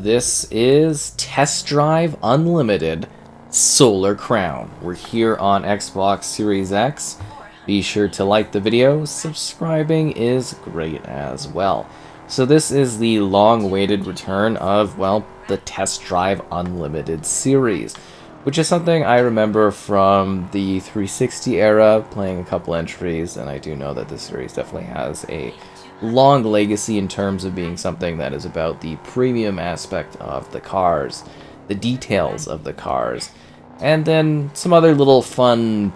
This is Test Drive Unlimited Solar Crown. We're here on Xbox Series X. Be sure to like the video. Subscribing is great as well. So this is the long-awaited return of, well, the Test Drive Unlimited series, which is something I remember from the 360 era, playing a couple entries, and I do know that this series definitely has a long legacy in terms of being something that is about the premium aspect of the cars, the details of the cars, and then some other little fun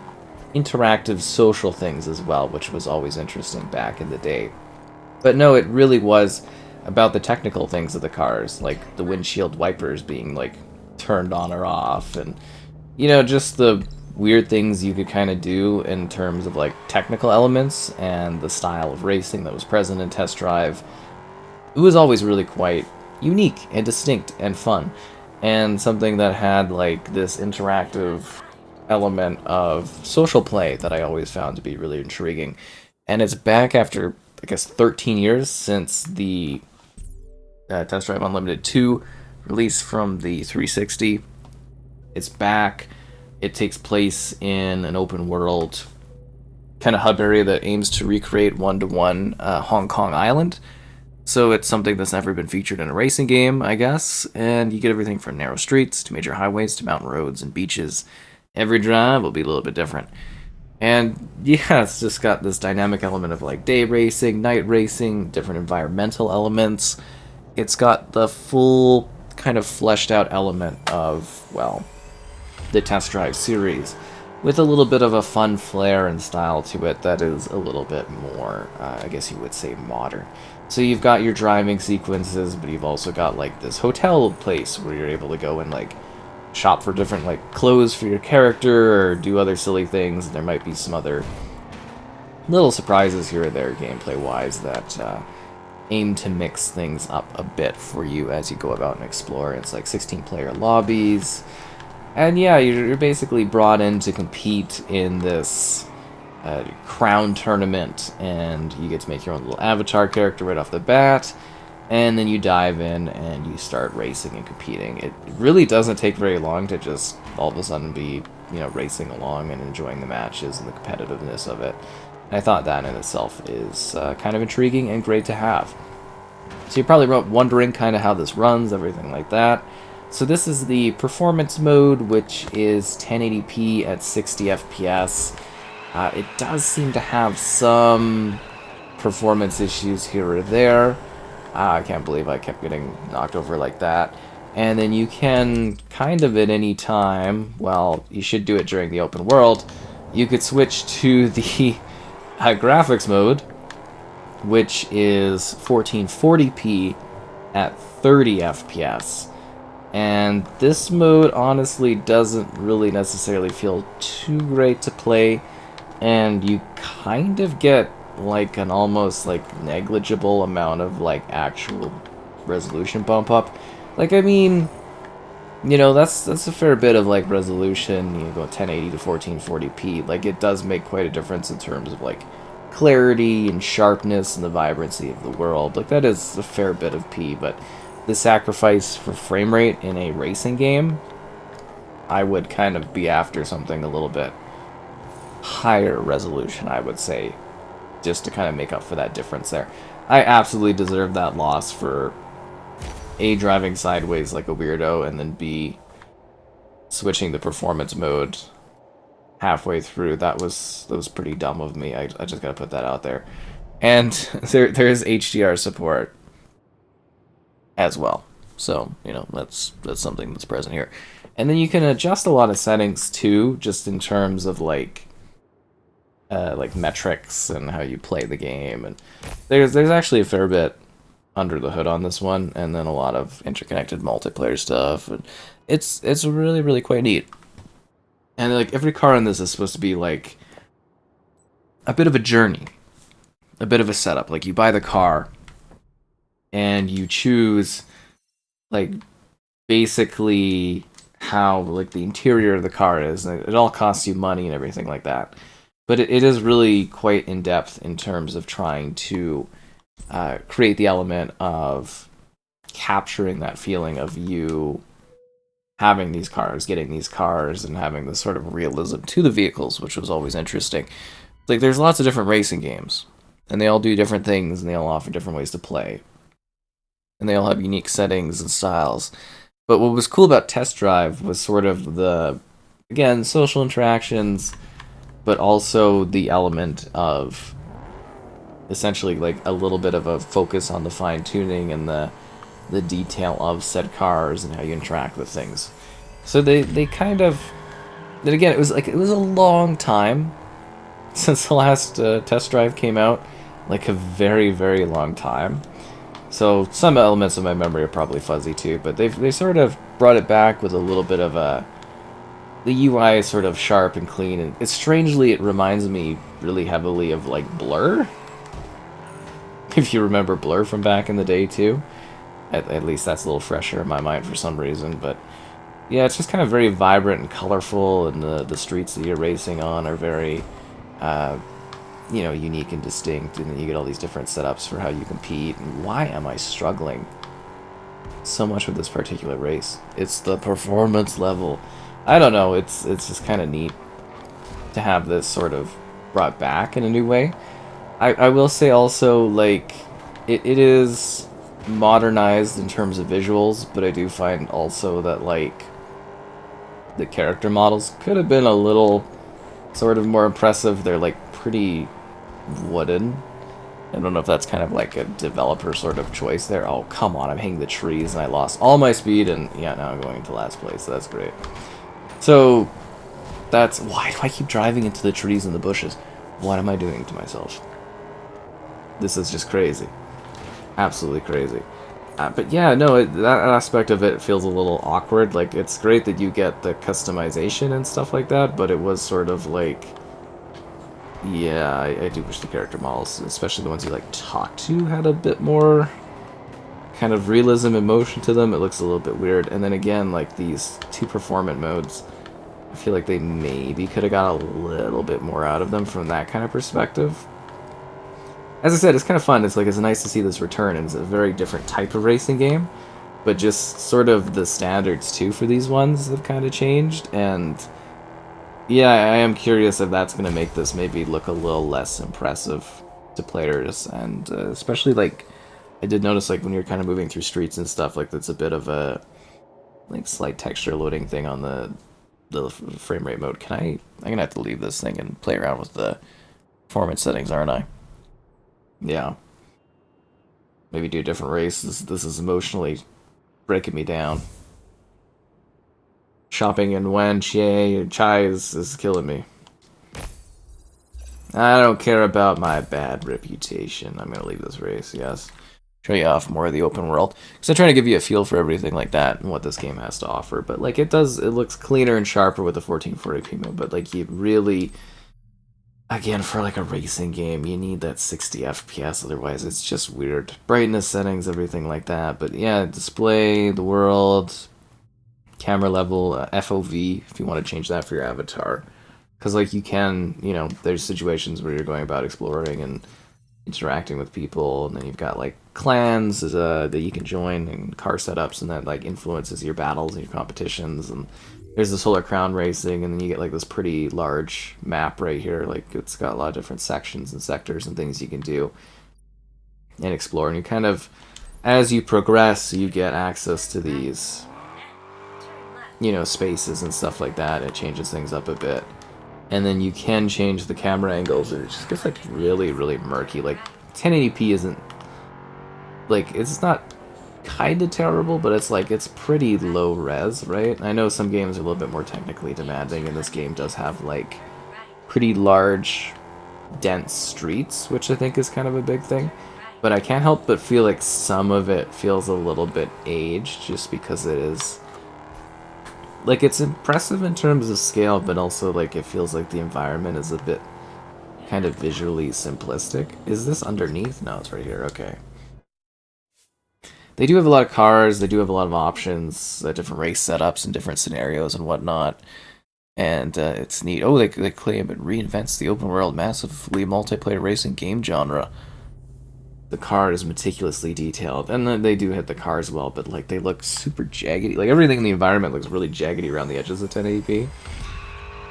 interactive social things as well, which was always interesting back in the day. But no, it really was about the technical things of the cars, like the windshield wipers being like turned on or off, and just the weird things you could kind of do in terms of like technical elements and the style of racing that was present in Test Drive. It was always really quite unique and distinct and fun, and something that had like this interactive element of social play that I always found to be really intriguing. And it's back after, I guess, 13 years since the Test Drive Unlimited 2 release from the 360. It's back. It takes place in an open world kind of hub area that aims to recreate one-to-one Hong Kong Island. So it's something that's never been featured in a racing game, I guess. And you get everything from narrow streets to major highways to mountain roads and beaches. Every drive will be a little bit different. And yeah, it's just got this dynamic element of like day racing, night racing, different environmental elements. It's got the full kind of fleshed out element of, well, the Test Drive series, with a little bit of a fun flair and style to it that is a little bit more, I guess you would say, modern. So you've got your driving sequences, but you've also got like this hotel place where you're able to go and like shop for different like clothes for your character or do other silly things. There might be some other little surprises here or there gameplay wise that aim to mix things up a bit for you as you go about and explore. It's like 16-player lobbies. And yeah, you're basically brought in to compete in this crown tournament, and you get to make your own little avatar character right off the bat, and then you dive in and you start racing and competing. It really doesn't take very long to just all of a sudden be, racing along and enjoying the matches and the competitiveness of it. And I thought that in itself is kind of intriguing and great to have. So you're probably wondering kind of how this runs, everything like that. So this is the performance mode, which is 1080p at 60 FPS. It does seem to have some performance issues here or there. I can't believe I kept getting knocked over like that. And then you can kind of at any time, well, you should do it during the open world, you could switch to the graphics mode, which is 1440p at 30 FPS. And this mode honestly doesn't really necessarily feel too great to play, and you kind of get like an almost like negligible amount of like actual resolution bump up. Like, I mean, that's a fair bit of like resolution. You go 1080 to 1440p. Like, it does make quite a difference in terms of like clarity and sharpness and the vibrancy of the world. Like, that is a fair bit of P, but the sacrifice for frame rate in a racing game, I would kind of be after something a little bit higher resolution, I would say, just to kind of make up for that difference there. I absolutely deserve that loss for A, driving sideways like a weirdo, and then B, switching the performance mode halfway through. That was pretty dumb of me. I just gotta put that out there. And there is HDR support as well, so that's something that's present here. And then you can adjust a lot of settings too, just in terms of like metrics and how you play the game. And there's actually a fair bit under the hood on this one, and then a lot of interconnected multiplayer stuff, and it's really, really quite neat. And like every car in this is supposed to be like a bit of a journey, a bit of a setup. Like, you buy the car and you choose like basically how like the interior of the car is, and it all costs you money and everything like that. But it is really quite in depth in terms of trying to create the element of capturing that feeling of you having these cars, getting these cars, and having this sort of realism to the vehicles, which was always interesting. Like, there's lots of different racing games, and they all do different things, and they all offer different ways to play. And they all have unique settings and styles. But what was cool about Test Drive was sort of the, again, social interactions, but also the element of essentially like a little bit of a focus on the fine-tuning and the detail of said cars and how you interact with things. So they kind of... Then again, it was a long time since the last Test Drive came out. Like a very, very long time. So some elements of my memory are probably fuzzy too, but they sort of brought it back with a little bit of a... The UI is sort of sharp and clean, and it reminds me really heavily of like Blur. If you remember Blur from back in the day too. At least that's a little fresher in my mind for some reason, but yeah, it's just kind of very vibrant and colorful, and the streets that you're racing on are very, unique and distinct, and then you get all these different setups for how you compete. And why am I struggling so much with this particular race? It's the performance level. I don't know, it's just kind of neat to have this sort of brought back in a new way. I will say also, like, it is modernized in terms of visuals, but I do find also that, like, the character models could have been a little sort of more impressive. They're, like, pretty wooden. I don't know if that's kind of like a developer sort of choice there. Oh, come on, I'm hitting the trees and I lost all my speed, and yeah, now I'm going to last place, so that's great. So, that's... Why do I keep driving into the trees and the bushes? What am I doing to myself? This is just crazy. Absolutely crazy. But yeah, no, that aspect of it feels a little awkward. Like, it's great that you get the customization and stuff like that, but it was sort of like... Yeah, I do wish the character models, especially the ones you, like, talk to, had a bit more kind of realism and motion to them. It looks a little bit weird. And then again, like, these two performance modes, I feel like they maybe could have got a little bit more out of them from that kind of perspective. As I said, it's kind of fun. It's nice to see this return, and it's a very different type of racing game, but just sort of the standards too for these ones have kind of changed. And yeah, I am curious if that's going to make this maybe look a little less impressive to players. And especially, like, I did notice, like, when you're kind of moving through streets and stuff, like, that's a bit of a, like, slight texture loading thing on the frame rate mode. I'm gonna have to leave this thing and play around with the performance settings, aren't I? Yeah. Maybe do a different race. This is emotionally breaking me down. Shopping in Wen Chai is killing me. I don't care about my bad reputation. I'm gonna leave this race, yes. Show you off more of the open world. Because I'm trying to give you a feel for everything like that and what this game has to offer. But, like, it looks cleaner and sharper with the 1440p mode, but, like, you really... Again, for like a racing game, you need that 60 FPS, otherwise it's just weird. Brightness settings, everything like that. But yeah, display, the world, camera level, FOV, if you want to change that for your avatar. Because, like, you can, there's situations where you're going about exploring and interacting with people, and then you've got, like, clans that you can join, and car setups, and that, like, influences your battles and your competitions, and there's the Solar Crown racing, and then you get, like, this pretty large map right here. Like, it's got a lot of different sections and sectors and things you can do and explore. And you kind of, as you progress, you get access to these, spaces and stuff like that. It changes things up a bit. And then you can change the camera angles, and it just gets, like, really, really murky. Like, 1080p isn't, like, it's not kind of terrible, but it's pretty low res, right? I know some games are a little bit more technically demanding, and this game does have, like, pretty large, dense streets, which I think is kind of a big thing. But I can't help but feel like some of it feels a little bit aged, just because it is... Like, it's impressive in terms of scale, but also, like, it feels like the environment is a bit kind of visually simplistic. Is this underneath? No, it's right here. Okay. They do have a lot of cars, they do have a lot of options, different race setups and different scenarios and whatnot. And it's neat. Oh, they claim it reinvents the open world, massively multiplayer racing game genre. the car is meticulously detailed, and then they do hit the cars well, but like they look super jaggedy. Like everything in the environment looks really jaggedy around the edges of 1080p.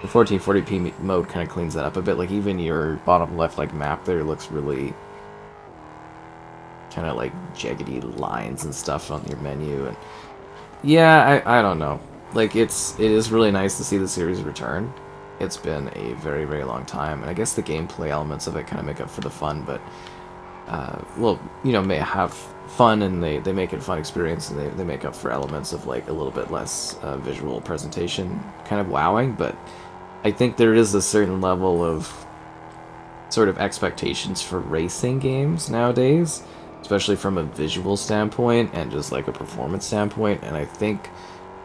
The 1440p mode kind of cleans that up a bit. Like even your bottom left like map there looks really kind of like jaggedy lines and stuff on your menu, and yeah, I don't know. Like it is really nice to see the series return. It's been a very, very long time, and I guess the gameplay elements of it kind of make up for the fun, but well, you know, may have fun, and they make it a fun experience, and they make up for elements of like a little bit less visual presentation kind of wowing, but I think there is a certain level of sort of expectations for racing games nowadays, especially from a visual standpoint and just like a performance standpoint, and I think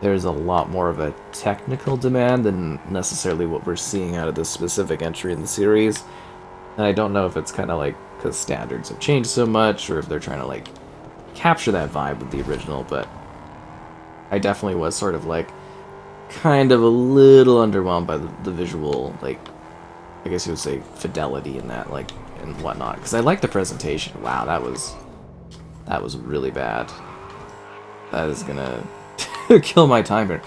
there's a lot more of a technical demand than necessarily what we're seeing out of this specific entry in the series. And I don't know if it's kind of like because standards have changed so much, or if they're trying to like capture that vibe with the original, but I definitely was sort of like kind of a little underwhelmed by the visual, like, I guess you would say fidelity in that, like, and whatnot, because I like the presentation. Wow, that was really bad. That is gonna kill my timer.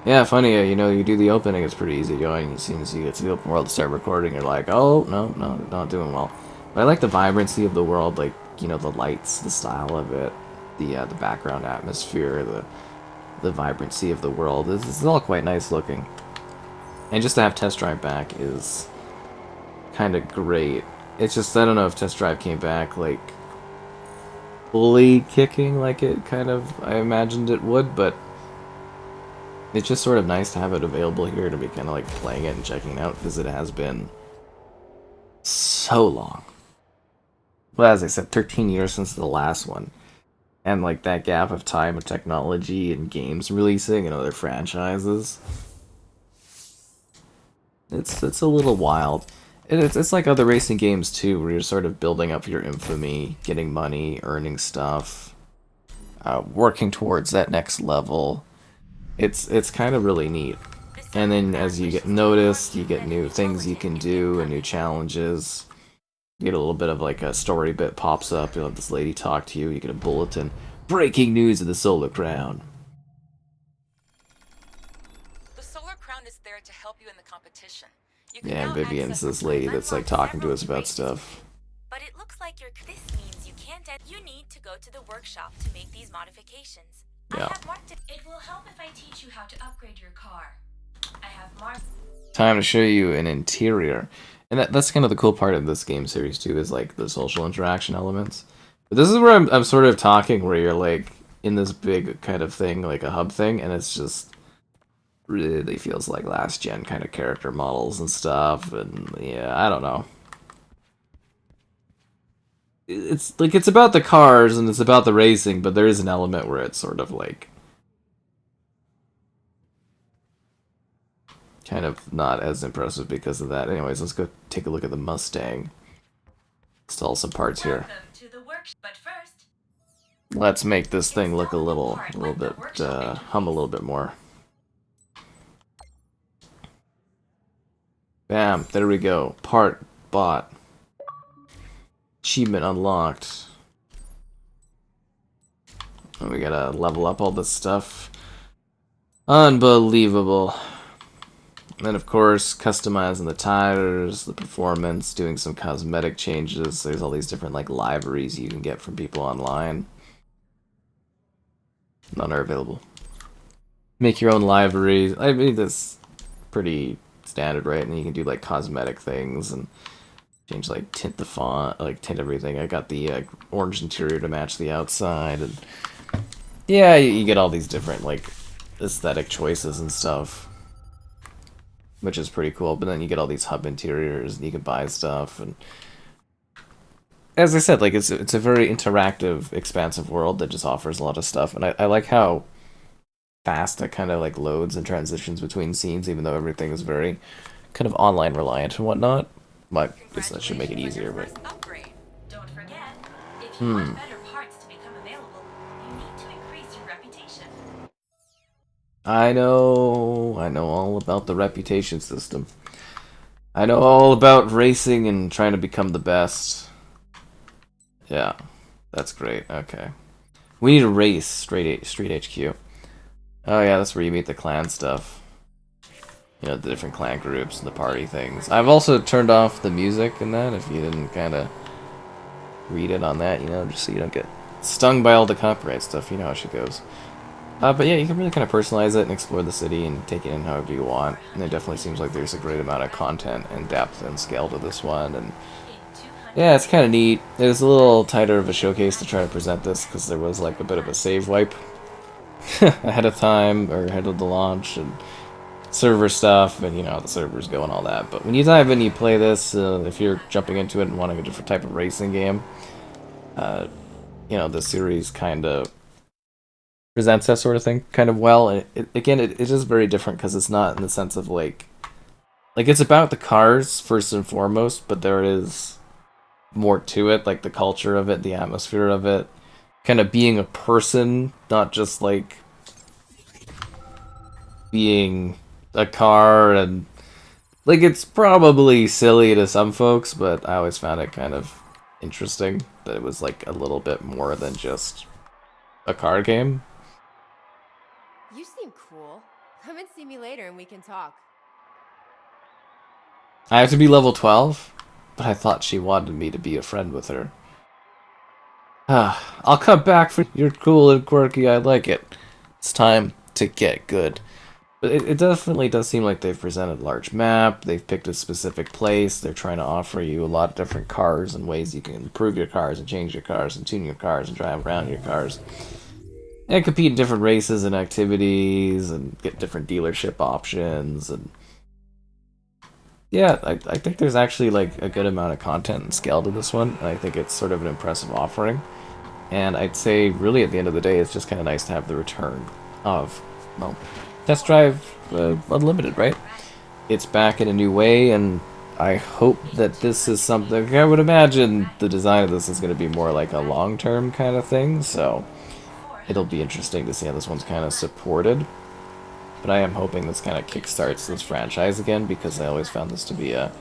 Yeah, funny, you know, you do the opening, it's pretty easy going. As soon as you get to the open world to start recording, you're like, oh, no, not doing well. But I like the vibrancy of the world, like, you know, the lights, the style of it, the background atmosphere, the vibrancy of the world. This is all quite nice looking. And just to have Test Drive back is kind of great. It's just, I don't know if Test Drive came back, like, fully kicking like it kind of, I imagined it would, but it's just sort of nice to have it available here to be kind of like playing it and checking it out, because it has been so long. Well, as I said, 13 years since the last one. And like that gap of time with technology and games releasing and other franchises. It's a little wild. It's like other racing games too, where you're sort of building up your infamy, getting money, earning stuff, working towards that next level. It's kind of really neat. And then as you get noticed, you get new things you can do and new challenges. You get a little bit of like a story bit pops up, you'll have this lady talk to you, you get a bulletin. Breaking news of the Solar Crown. The Solar Crown is there to help you in the competition. Yeah, and Vivian's this lady that's like talking to us about stuff. But it looks like this means you can't you need to go to the workshop to make these modifications. Yeah. I have marked it. It will help if I teach you how to upgrade your car. I have marked. Time to show you an interior. And that's kind of the cool part of this game series too, is like the social interaction elements. But this is where I'm sort of talking, where you're like in this big kind of thing, like a hub thing, and it's just really feels like last gen kind of character models and stuff, and yeah, I don't know. It's like it's about the cars and it's about the racing, but there is an element where it's sort of like kind of not as impressive because of that. Anyways, let's go take a look at the Mustang. Install some parts here. But first, Let's make this thing look a little bit, hum a little bit more. Bam, there we go. Part bought. Achievement unlocked. And we gotta level up all this stuff. Unbelievable. And then, of course, customizing the tires, the performance, doing some cosmetic changes. There's all these different like liveries you can get from people online. None are available. Make your own liveries. I mean, that's pretty standard, right? And you can do like cosmetic things and change, like tint the font, like tint everything. I got the orange interior to match the outside, and yeah, you get all these different like aesthetic choices and stuff, which is pretty cool. But then you get all these hub interiors, and you can buy stuff. And as I said, like it's a very interactive, expansive world that just offers a lot of stuff. And I like how fast it kind of like loads and transitions between scenes, even though everything is very kind of online reliant and whatnot. But that should make it easier. But don't forget, if you want better parts to become available, you need to increase your reputation. I know all about the reputation system. I know all about racing and trying to become the best. Yeah, that's great. Okay. We need a race, Street HQ. Oh yeah, that's where you meet the clan stuff. You know, the different clan groups and the party things. I've also turned off the music in that, if you didn't kind of read it on that, you know, just so you don't get stung by all the copyright stuff. You know how she goes. But yeah, you can really kind of personalize it and explore the city and take it in however you want. And it definitely seems like there's a great amount of content and depth and scale to this one. And yeah, it's kind of neat. It was a little tighter of a showcase to try to present this because there was like a bit of a save wipe ahead of time or ahead of the launch and server stuff and you know how the servers go and all that. But when you dive in, you play this. If you're jumping into it and wanting a different type of racing game, you know the series kind of presents that sort of thing kind of well. And it is very different because it's not in the sense of like it's about the cars first and foremost, but there is more to it, like the culture of it, the atmosphere of it, kind of being a person, not just like being a car. And like it's probably silly to some folks, but I always found it kind of interesting that it was like a little bit more than just a car game. You seem cool. Come and see me later and we can talk. I have to be level 12, but I thought she wanted me to be a friend with her. I'll come back for you're cool and quirky, I like it. It's time to get good. But it definitely does seem like they've presented a large map, they've picked a specific place, they're trying to offer you a lot of different cars and ways you can improve your cars and change your cars and tune your cars and drive around your cars. And compete in different races and activities and get different dealership options. And yeah, I think there's actually like a good amount of content and scale to this one. And I think it's sort of an impressive offering. And I'd say really at the end of the day, it's just kind of nice to have the return of, well, Test Drive Unlimited, right? It's back in a new way, and I hope that this is something. I would imagine the design of this is going to be more like a long-term kind of thing, so it'll be interesting to see how this one's kind of supported. But I am hoping this kind of kickstarts this franchise again, because I always found this to be a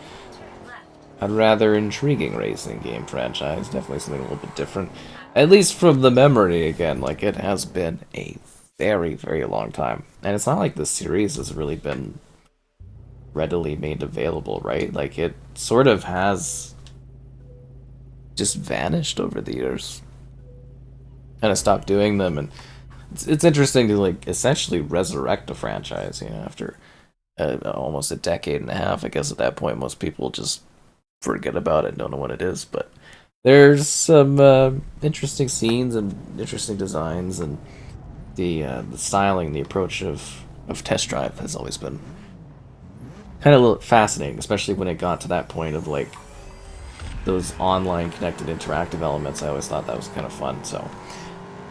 rather intriguing racing game franchise. Definitely something a little bit different. At least from the memory, again, like it has been a very, very long time. And it's not like the series has really been readily made available, right? Like it sort of has just vanished over the years. Kind of stopped doing them, and it's interesting to like essentially resurrect a franchise, you know, after almost a decade and a half. I guess at that point most people just forget about it, don't know what it is, but there's some interesting scenes and interesting designs, and the styling, the approach of Test Drive has always been kind of fascinating, especially when it got to that point of like those online connected interactive elements. I always thought that was kind of fun. So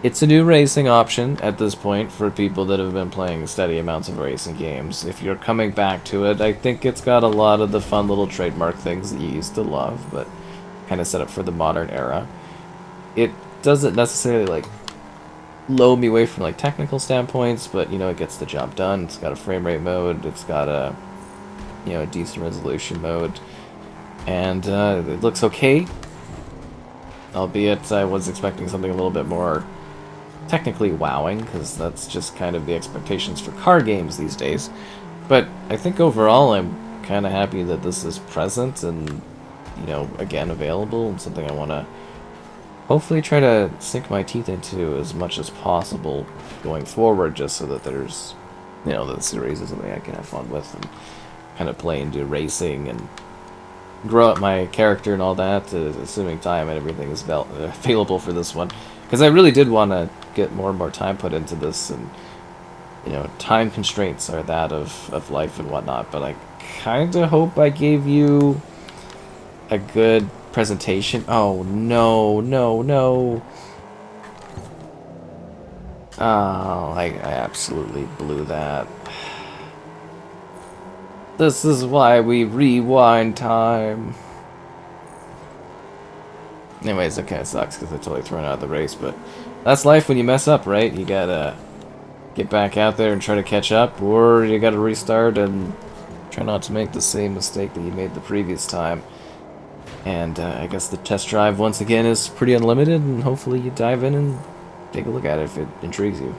it's a new racing option at this point for people that have been playing steady amounts of racing games. If you're coming back to it, I think it's got a lot of the fun little trademark things that you used to love, but kind of set up for the modern era. It doesn't necessarily like blow me away from like technical standpoints, but you know, it gets the job done. It's got a frame rate mode, it's got a a decent resolution mode, and it looks okay, albeit I was expecting something a little bit more technically wowing, because that's just kind of the expectations for car games these days. But I think overall I'm kind of happy that this is present and again available, and something I want to hopefully try to sink my teeth into as much as possible going forward, just so that there's the series is something I can have fun with and kind of play and do racing and grow up my character and all that, assuming time and everything is available for this one, because I really did want to get more and more time put into this, and time constraints are that of life and whatnot, but I kind of hope I gave you a good presentation. Oh no, no, no. Oh, I absolutely blew that. This is why we rewind time. Anyways, it kind of sucks because I totally thrown out of the race, but that's life when you mess up, right? You gotta get back out there and try to catch up, or you gotta restart and try not to make the same mistake that you made the previous time. And I guess the test drive, once again, is pretty unlimited, and hopefully you dive in and take a look at it if it intrigues you.